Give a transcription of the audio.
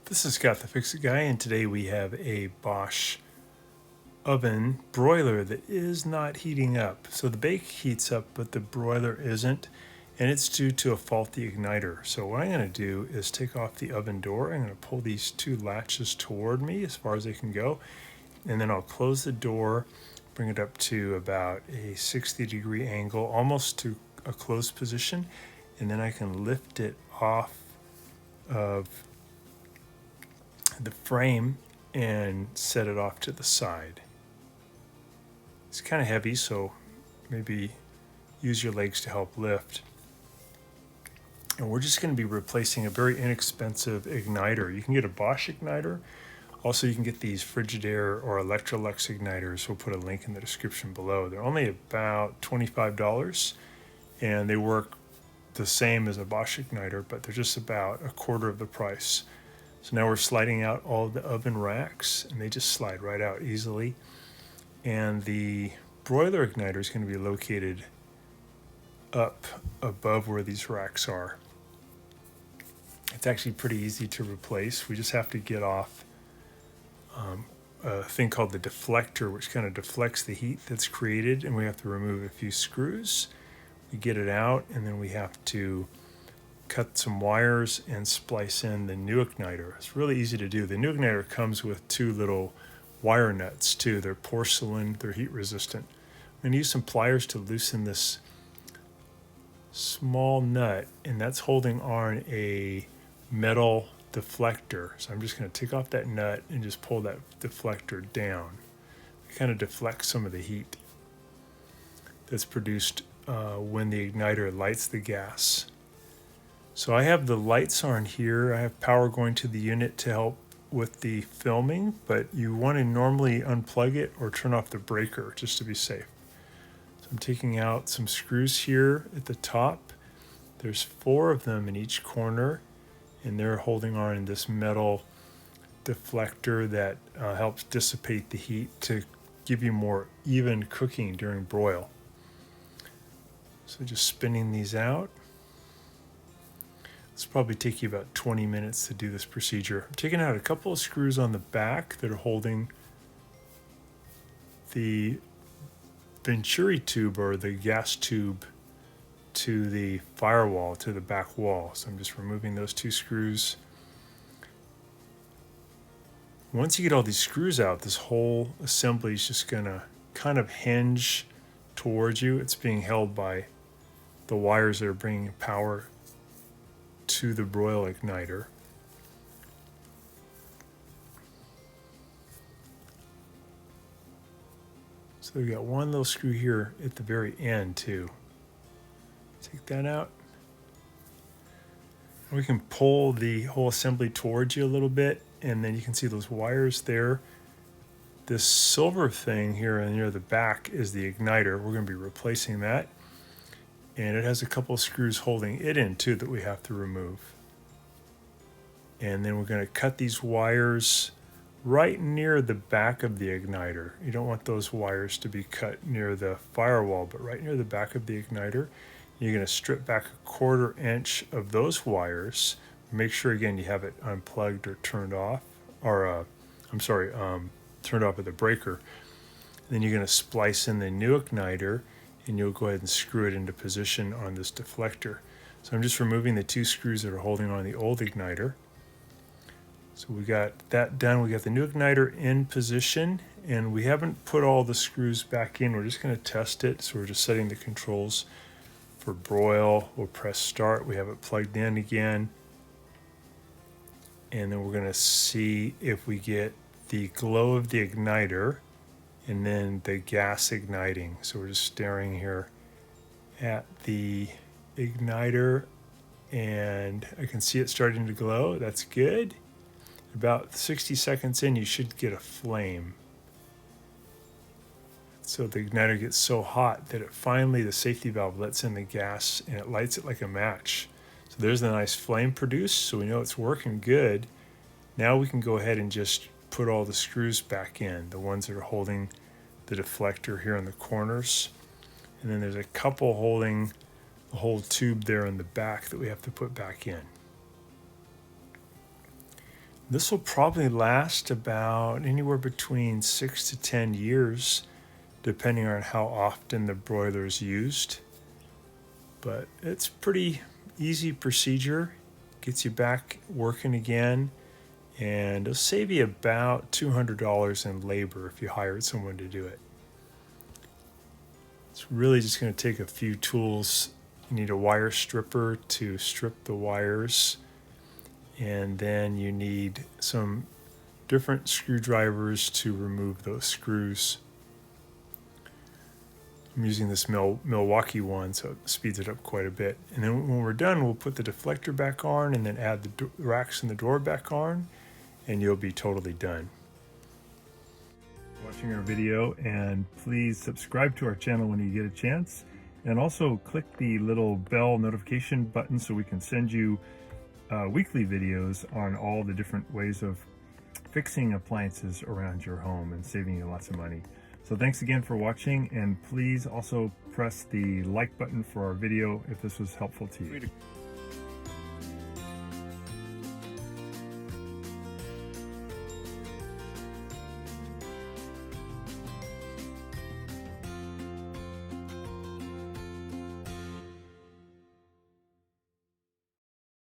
This is Scott the Fix-It Guy, and today we have a Bosch oven broiler that is not heating up. So the bake heats up, but the broiler isn't, and it's due to a faulty igniter. So what I'm going to do is take off the oven door. I'm going to pull these two latches toward me as far as they can go, and then I'll close the door, bring it up to about a 60-degree angle, almost to a closed position, and then I can lift it off of the frame and set it off to the side. It's kind of heavy, so maybe use your legs to help lift. And we're just going to be replacing a very inexpensive igniter. You can get a Bosch igniter. Also, you can get these Frigidaire or Electrolux igniters. We'll put a link in the description below. They're only about $25, and they work the same as a Bosch igniter, but they're just about a quarter of the price. So now we're sliding out all of the oven racks, and they just slide right out easily. And the broiler igniter is going to be located up above where these racks are. It's actually pretty easy to replace. We just have to get off a thing called the deflector, which kind of deflects the heat that's created, and we have to remove a few screws. We get it out, and then we have to cut some wires and splice in the new igniter. It's really easy to do. The new igniter comes with two little wire nuts too. They're porcelain, they're heat resistant. I'm going to use some pliers to loosen this small nut, and that's holding on a metal deflector. So I'm just going to take off that nut and just pull that deflector down. It kind of deflects some of the heat that's produced when the igniter lights the gas. So I have the lights on here. I have power going to the unit to help with the filming, but you want to normally unplug it or turn off the breaker just to be safe. So I'm taking out some screws here at the top. There's 4 of them in each corner, and they're holding on this metal deflector that helps dissipate the heat to give you more even cooking during broil. So just spinning these out. It's probably take you about 20 minutes to do this procedure. I'm taking out a couple of screws on the back that are holding the venturi tube or the gas tube to the firewall, to the back wall. So I'm just removing those 2 screws. Once you get all these screws out, this whole assembly is just gonna kind of hinge towards you. It's being held by the wires that are bringing power to the broil igniter. So we've got one little screw here at the very end too. Take that out. And we can pull the whole assembly towards you a little bit, and then you can see those wires there. This silver thing here near the back is the igniter. We're going to be replacing that. And it has a couple of screws holding it in too that we have to remove. And then we're going to cut these wires right near the back of the igniter. You don't want those wires to be cut near the firewall, but right near the back of the igniter. You're going to strip back a 1/4 inch of those wires. Make sure again you have it unplugged or turned off, or turned off with the breaker. And then you're going to splice in the new igniter, and you'll go ahead and screw it into position on this deflector. So I'm just removing the 2 screws that are holding on the old igniter. So we got that done. We got the new igniter in position, and we haven't put all the screws back in. We're just going to test it. So we're just setting the controls for broil. We'll press start. We have it plugged in again. And then we're going to see if we get the glow of the igniter and then the gas igniting. So we're just staring here at the igniter, and I can see it starting to glow. That's good. About 60 seconds in, you should get a flame. So the igniter gets so hot that it finally, the safety valve lets in the gas and it lights it like a match. So there's the nice flame produced, so we know it's working good. Now we can go ahead and just put all the screws back in, the ones that are holding the deflector here in the corners. And then there's a couple holding the whole tube there in the back that we have to put back in. This will probably last about anywhere between 6 to 10 years, depending on how often the broiler is used. But it's pretty easy procedure, gets you back working again, and it'll save you about $200 in labor if you hired someone to do it. It's really just going to take a few tools. You need a wire stripper to strip the wires, and then you need some different screwdrivers to remove those screws. I'm using this Milwaukee one, so it speeds it up quite a bit. And then when we're done, we'll put the deflector back on and then add the racks and the door back on, and you'll be totally done. Watching our video, and please subscribe to our channel when you get a chance, and also click the little bell notification button so we can send you weekly videos on all the different ways of fixing appliances around your home and saving you lots of money. So thanks again for watching, and please also press the like button for our video if this was helpful to you.